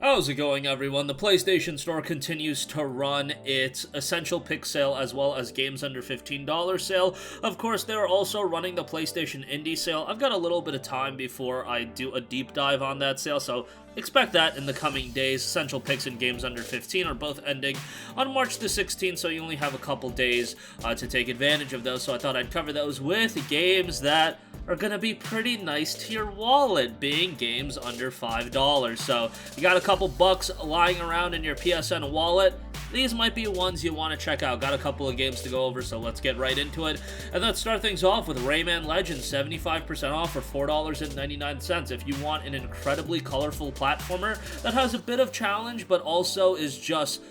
How's it going, everyone? The PlayStation Store continues to run its Essential Pick sale as well as games under $15 sale. Of course, they're also running the PlayStation Indie sale. I've got a little bit of time before I do a deep dive on that sale, so expect that in the coming days. Essential Picks and games under 15 are both ending on March the 16th, so you only have a couple days to take advantage of those. So I thought I'd cover those with games that are going to be pretty nice to your wallet, being games under $5. So you got a couple bucks lying around in your PSN wallet, these might be ones you want to check out. Got a couple of games to go over, so let's get right into it. And let's start things off with Rayman Legends, 75% off for $4.99. If you want an incredibly colorful platformer that has a bit of challenge, but also is just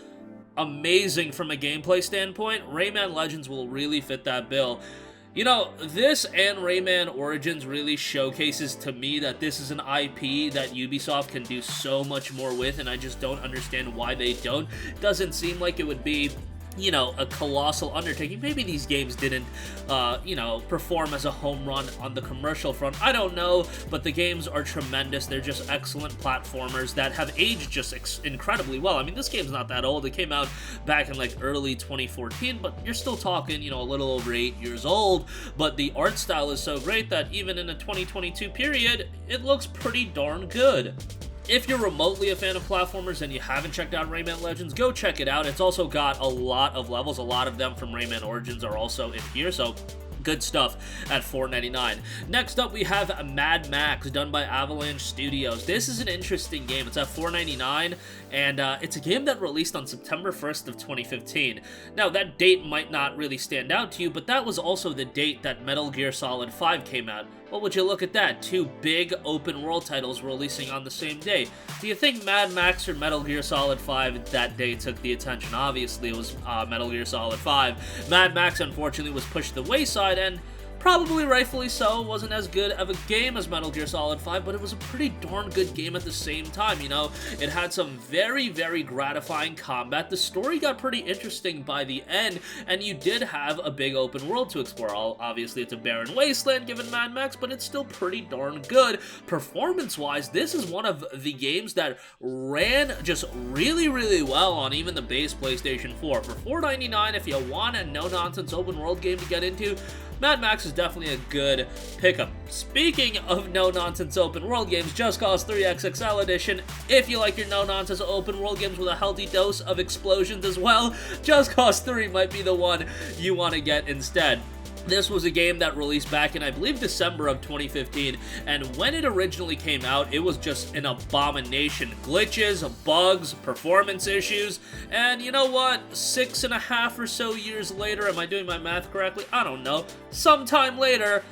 amazing from a gameplay standpoint, Rayman Legends will really fit that bill. You know, this and Rayman Origins really showcases to me that this is an IP that Ubisoft can do so much more with, and I just don't understand why they don't. Doesn't seem like it would be, you know, a colossal undertaking. Maybe these games didn't, you know, perform as a home run on the commercial front. I don't know, but the games are tremendous. They're just excellent platformers that have aged just incredibly well. I mean, this game's not that old. It came out back in, like, early 2014, but you're still talking, you know, a little over 8 years old, but the art style is so great that even in a 2022 period, it looks pretty darn good. If you're remotely a fan of platformers and you haven't checked out Rayman Legends, go check it out. It's also got a lot of levels. A lot of them from Rayman Origins are also in here, so good stuff at $4.99. Next up, we have Mad Max, done by Avalanche Studios. This is an interesting game. It's at $4.99, and it's a game that released on September 1st of 2015. Now, that date might not really stand out to you, but that was also the date that Metal Gear Solid 5 came out. Well, would you look at that? Two big open-world titles releasing on the same day. Do you think Mad Max or Metal Gear Solid 5 that day took the attention? Obviously, it was Metal Gear Solid 5. Mad Max, unfortunately, was pushed to the wayside, and probably rightfully so. It wasn't as good of a game as Metal Gear Solid 5, but it was a pretty darn good game at the same time, you know? It had some very, very gratifying combat. The story got pretty interesting by the end, and you did have a big open world to explore. Obviously, it's a barren wasteland given Mad Max, but it's still pretty darn good. Performance-wise, this is one of the games that ran just really, really well on even the base PlayStation 4. For $4.99, if you want a no-nonsense open world game to get into, Mad Max is definitely a good pickup. Speaking of no-nonsense open world games, Just Cause 3 XXL Edition. If you like your no-nonsense open world games with a healthy dose of explosions as well, Just Cause 3 might be the one you want to get instead. This was a game that released back in, I believe, December of 2015, and when it originally came out, it was just an abomination. Glitches, bugs, performance issues, and you know what? 6.5 or so years later, am I doing my math correctly? I don't know. Sometime later,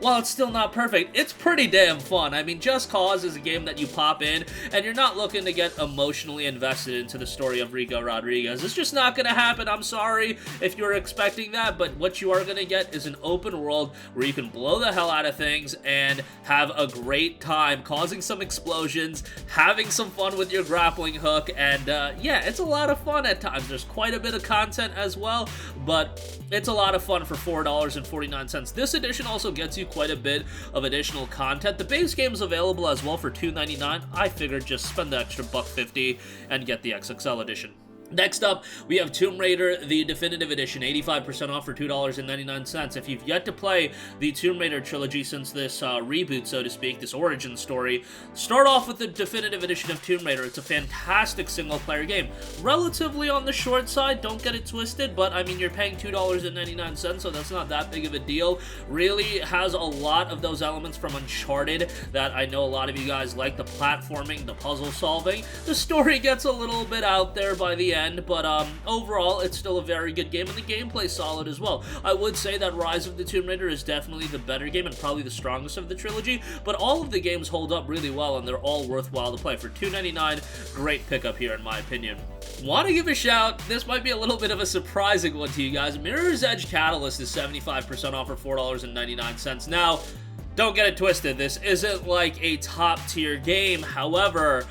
while it's still not perfect, it's pretty damn fun. I mean, Just Cause is a game that you pop in, and you're not looking to get emotionally invested into the story of Rico Rodriguez. It's just not going to happen. I'm sorry if you're expecting that, but what you are going to get is an open world where you can blow the hell out of things and have a great time causing some explosions, having some fun with your grappling hook, and yeah, it's a lot of fun at times. There's quite a bit of content as well, but it's a lot of fun for $4.49. This edition also gets you quite a bit of additional content. The base game is available as well for $2.99. I figured just spend the extra $1.50 and get the XXL edition. Next up, we have Tomb Raider, the Definitive Edition, 85% off for $2.99. If you've yet to play the Tomb Raider trilogy since this reboot, so to speak, this origin story, start off with the Definitive Edition of Tomb Raider. It's a fantastic single-player game. Relatively on the short side, don't get it twisted, but I mean, you're paying $2.99, so that's not that big of a deal. Really has a lot of those elements from Uncharted that I know a lot of you guys like, the platforming, the puzzle solving. The story gets a little bit out there by the end, but overall, it's still a very good game, and the gameplay's solid as well. I would say that Rise of the Tomb Raider is definitely the better game and probably the strongest of the trilogy, but all of the games hold up really well, and they're all worthwhile to play. For $2.99, great pickup here, in my opinion. Want to give a shout, this might be a little bit of a surprising one to you guys. Mirror's Edge Catalyst is 75% off for $4.99. Now, Don't get it twisted, this isn't like a top-tier game. However,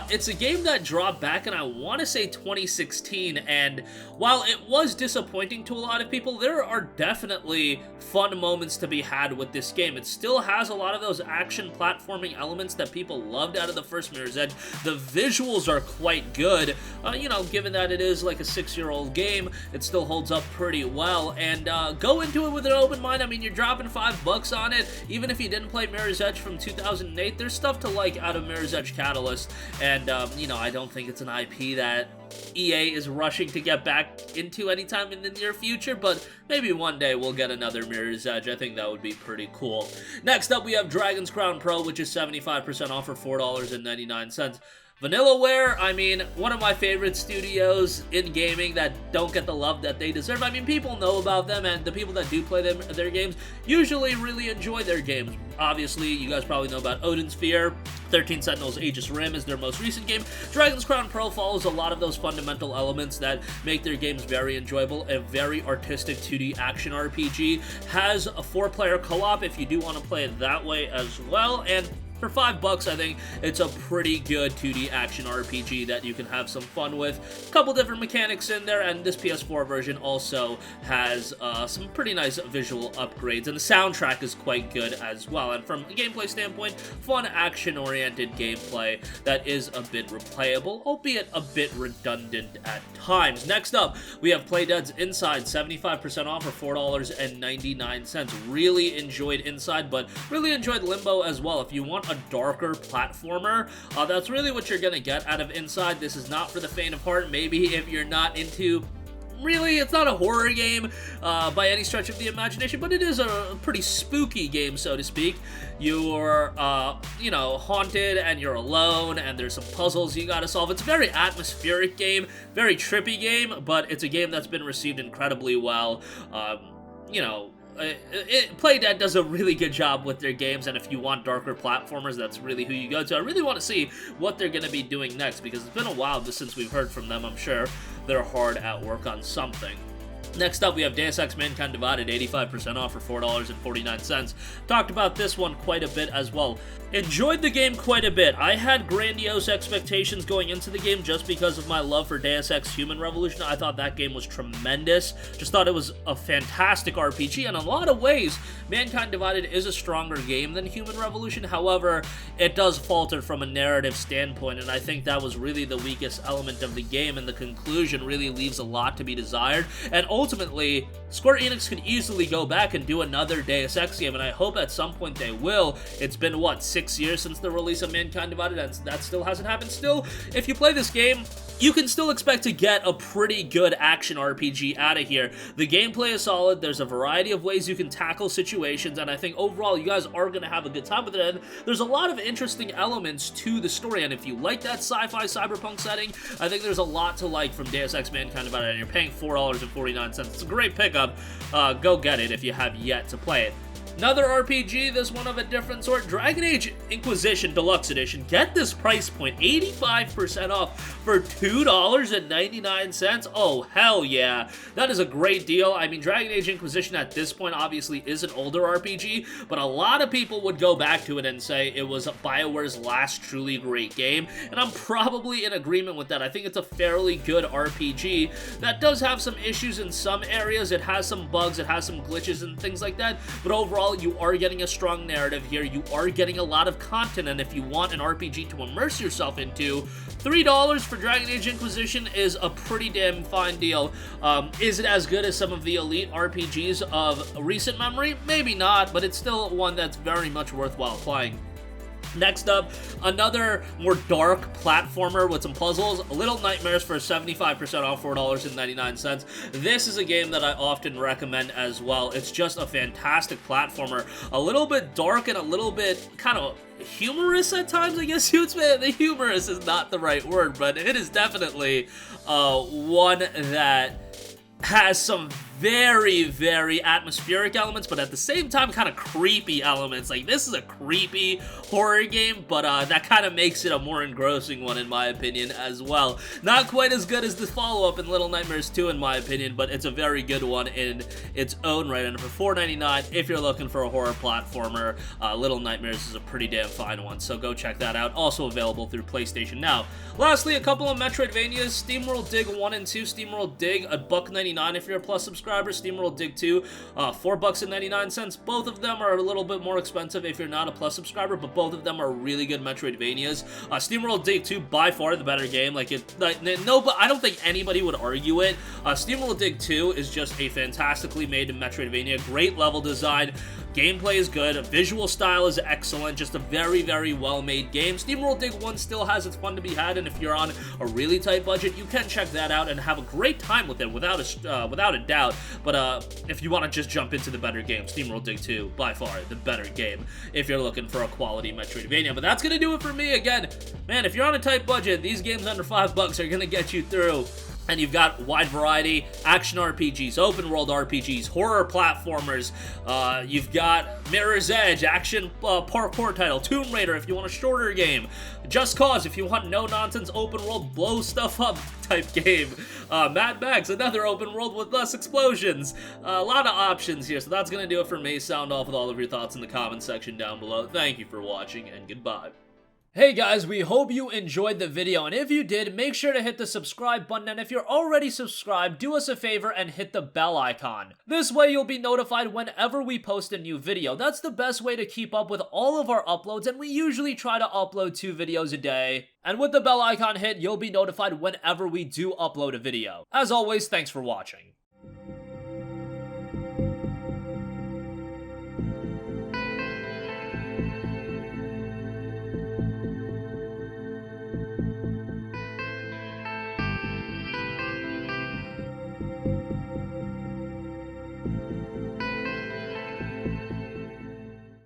it's a game that dropped back in, I want to say, 2016, and while it was disappointing to a lot of people, there are definitely fun moments to be had with this game. It still has a lot of those action platforming elements that people loved out of the first Mirror's Edge. The visuals are quite good, you know, given that it is like a 6-year-old game, it still holds up pretty well, and go into it with an open mind. I mean, you're dropping $5 on it. Even if you didn't play Mirror's Edge from 2008, there's stuff to like out of Mirror's Edge Catalyst, and, you know, I don't think it's an IP that EA is rushing to get back into anytime in the near future, but maybe one day we'll get another Mirror's Edge. I think that would be pretty cool. Next up, we have Dragon's Crown Pro, which is 75% off for $4.99. Vanillaware, I mean, one of my favorite studios in gaming that don't get the love that they deserve. I mean, people know about them, and the people that do play their games usually really enjoy their games. Obviously, you guys probably know about Odin's Sphere. 13 Sentinels Aegis Rim is their most recent game. Dragon's Crown Pro follows a lot of those fundamental elements that make their games very enjoyable. A very artistic 2D action RPG. Has a 4-player co-op if you do want to play it that way as well, and for $5, I think it's a pretty good 2D action RPG that you can have some fun with. A couple different mechanics in there, and this PS4 version also has some pretty nice visual upgrades, and the soundtrack is quite good as well. And from a gameplay standpoint, fun action-oriented gameplay that is a bit replayable, albeit a bit redundant at times. Next up, we have Playdead's Inside, 75% off for $4.99. Really enjoyed Inside, but really enjoyed Limbo as well. If you want a darker platformer, that's really what you're gonna get out of Inside. This is not for the faint of heart. Maybe if you're not into, really, it's not a horror game by any stretch of the imagination, but it is a pretty spooky game, so to speak. You're, you know, haunted, and you're alone, and there's some puzzles you gotta solve. It's a very atmospheric game, very trippy game, but it's a game that's been received incredibly well. You know, Playdead does a really good job with their games, and if you want darker platformers, that's really who you go to. I really want to see what they're going to be doing next, because it's been a while since we've heard from them. I'm sure they're hard at work on something. Next up, we have Deus Ex Mankind Divided, 85% off for $4.49. Talked about this one quite a bit as well. Enjoyed the game quite a bit. I had grandiose expectations going into the game just because of my love for Deus Ex Human Revolution. I thought that game was tremendous. Just thought it was a fantastic RPG, and in a lot of ways, Mankind Divided is a stronger game than Human Revolution. However, it does falter from a narrative standpoint, and I think that was really the weakest element of the game, and the conclusion really leaves a lot to be desired. And ultimately, Square Enix could easily go back and do another Deus Ex game, and I hope at some point they will. It's been, what, 6 years since the release of Mankind Divided, and that still hasn't happened. Still, if you play this game, you can still expect to get a pretty good action RPG out of here. The gameplay is solid, there's a variety of ways you can tackle situations, and I think overall you guys are going to have a good time with it, and there's a lot of interesting elements to the story, and if you like that sci-fi cyberpunk setting, I think there's a lot to like from Deus Ex Mankind Divided, and you're paying $4.49. It's a great pickup. Go get it if you have yet to play it. Another RPG, this one of a different sort, Dragon Age Inquisition Deluxe Edition. Get this price point, 85% off for $2.99. Oh, hell yeah. That is a great deal. I mean, Dragon Age Inquisition at this point obviously is an older RPG, but a lot of people would go back to it and say it was BioWare's last truly great game, and I'm probably in agreement with that. I think it's a fairly good RPG that does have some issues in some areas. It has some bugs, it has some glitches and things like that, but overall, you are getting a strong narrative here, you are getting a lot of content, and if you want an RPG to immerse yourself into, $3 for Dragon Age Inquisition is a pretty damn fine deal. Is it as good as some of the elite RPGs of recent memory? Maybe not, but it's still one that's very much worthwhile playing. Next up, another more dark platformer with some puzzles, Little Nightmares for 75% off, $4.99. This is a game that I often recommend as well. It's just a fantastic platformer. A little bit dark and a little bit kind of humorous at times, I guess you would say. The humorous is not the right word, but it is definitely one that has some very, very atmospheric elements, but at the same time kind of creepy elements. Like, this is a creepy horror game, but that kind of makes it a more engrossing one in my opinion as well. Not quite as good as the follow-up in Little Nightmares 2 in my opinion, but it's a very good one in its own right. And for $4.99, if you're looking for a horror platformer, Little Nightmares is a pretty damn fine one, so go check that out. Also available through PlayStation Now. Lastly, a couple of Metroidvanias. SteamWorld Dig 1 and 2. SteamWorld Dig, $1.99 if you're a Plus subscriber. SteamWorld Dig 2, $4.99. Both of them are a little bit more expensive if you're not a Plus subscriber, but both of them are really good Metroidvanias. SteamWorld Dig 2, by far the better game. Like, no, but I don't think anybody would argue it. SteamWorld Dig 2 is just a fantastically made Metroidvania. Great level design. Gameplay is good, visual style is excellent, just a very, very well-made game. SteamWorld Dig 1 still has its fun to be had, and if you're on a really tight budget, you can check that out and have a great time with it, without a doubt. But if you want to just jump into the better game, SteamWorld Dig 2, by far, the better game, if you're looking for a quality Metroidvania. But that's going to do it for me. Again, man, if you're on a tight budget, these games under $5 are going to get you through. And you've got wide variety, action RPGs, open world RPGs, horror platformers, you've got Mirror's Edge, action parkour title, Tomb Raider if you want a shorter game, Just Cause if you want no-nonsense open world blow stuff up type game, Mad Max, another open world with less explosions. A lot of options here, so that's going to do it for me. Sound off with all of your thoughts in the comment section down below. Thank you for watching, and goodbye. Hey guys, we hope you enjoyed the video, and if you did, make sure to hit the subscribe button, and if you're already subscribed, do us a favor and hit the bell icon. This way you'll be notified whenever we post a new video. That's the best way to keep up with all of our uploads, and we usually try to upload 2 videos a day. And with the bell icon hit, you'll be notified whenever we do upload a video. As always, thanks for watching.